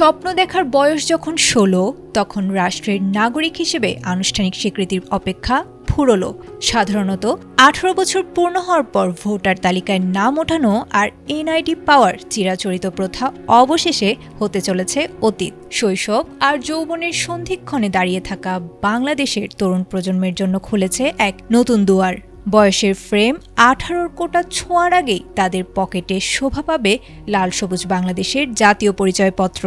স্বপ্ন দেখার বয়স যখন ১৬, তখন রাষ্ট্রের নাগরিক হিসেবে আনুষ্ঠানিক স্বীকৃতির অপেক্ষা ফুরোল। সাধারণত ১৮ বছর পূর্ণ হওয়ার পর ভোটার তালিকায় নাম ওঠানো আর এনআইডি পাওয়ার চিরাচরিত প্রথা অবশেষে হতে চলেছে অতীত। শৈশব আর যৌবনের সন্ধিক্ষণে দাঁড়িয়ে থাকা বাংলাদেশের তরুণ প্রজন্মের জন্য খুলেছে এক নতুন দুয়ার। বয়সের ফ্রেম ১৮-র কোটা ছোঁয়ার আগেই তাদের পকেটে শোভা পাবে লাল সবুজ বাংলাদেশের জাতীয় পরিচয়পত্র।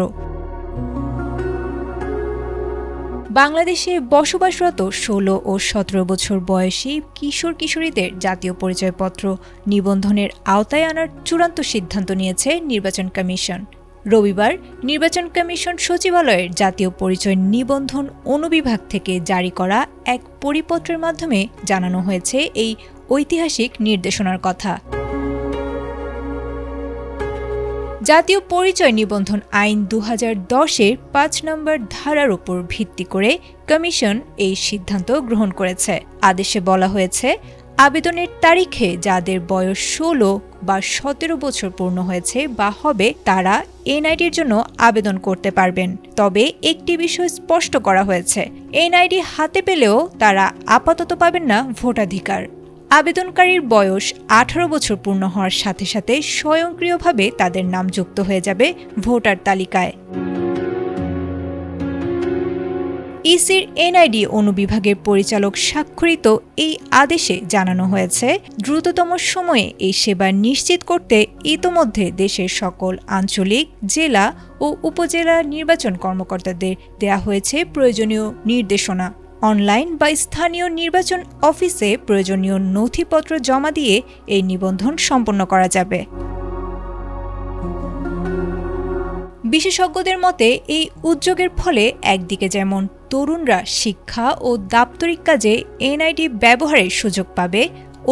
বাংলাদেশে বসবাসরত ১৬ ও ১৭ বছর বয়সী কিশোর কিশোরীদের জাতীয় পরিচয়পত্র নিবন্ধনের আওতায় আনার চূড়ান্ত সিদ্ধান্ত নিয়েছে নির্বাচন কমিশন। রবিবার নির্বাচন কমিশন সচিবালয়ের জাতীয় পরিচয় নিবন্ধন অনুবিভাগ থেকে জারি করা এক পরিপত্রের মাধ্যমে জানানো হয়েছে এই ঐতিহাসিক নির্দেশনার কথা। জাতীয় পরিচয় নিবন্ধন আইন ২০১০-এর ৫ নম্বর ধারার উপর ভিত্তি করে কমিশন এই সিদ্ধান্ত গ্রহণ করেছে। আদেশে বলা হয়েছে, আবেদনের তারিখে যাদের বয়স ১৬ বা ১৭ বছর পূর্ণ হয়েছে বা হবে তারা এনআইডির জন্য আবেদন করতে পারবেন। তবে একটি বিষয় স্পষ্ট করা হয়েছে, এনআইডি হাতে পেলেও তারা আপাতত পাবেন না ভোটাধিকার। আবেদনকারীর বয়স ১৮ বছর পূর্ণ হওয়ার সাথে সাথে স্বয়ংক্রিয়ভাবে তাদের নাম যুক্ত হয়ে যাবে ভোটার তালিকায়। ইসির এনআইডি অনুবিভাগের পরিচালক স্বাক্ষরিত এই আদেশে জানানো হয়েছে, দ্রুততম সময়ে এই সেবা নিশ্চিত করতে ইতোমধ্যে দেশের সকল আঞ্চলিক, জেলা ও উপজেলা নির্বাচন কর্মকর্তাদের দেয়া হয়েছে প্রয়োজনীয় নির্দেশনা। অনলাইন বা স্থানীয় নির্বাচন অফিসে প্রয়োজনীয় নথিপত্র জমা দিয়ে এই নিবন্ধন সম্পন্ন করা যাবে। বিশেষজ্ঞদের মতে এই উদ্যোগের ফলে একদিকে যেমন তরুণরা শিক্ষা ও দাপ্তরিক কাজে এনআইডি ব্যবহারের সুযোগ পাবে,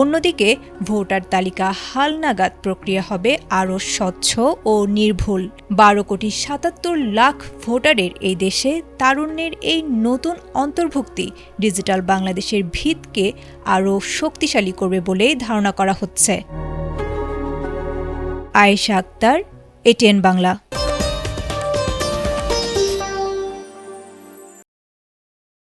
অন্যদিকে ভোটার তালিকা হালনাগাদ প্রক্রিয়া হবে আরও স্বচ্ছ ও নির্ভুল। ১২,৭৭,০০,০০০ ভোটারের এই দেশে তারুণ্যের এই নতুন অন্তর্ভুক্তি ডিজিটাল বাংলাদেশের ভিতকে আরও শক্তিশালী করবে বলেই ধারণা করা হচ্ছে। আয়েশা আক্তার, এটিএন বাংলা।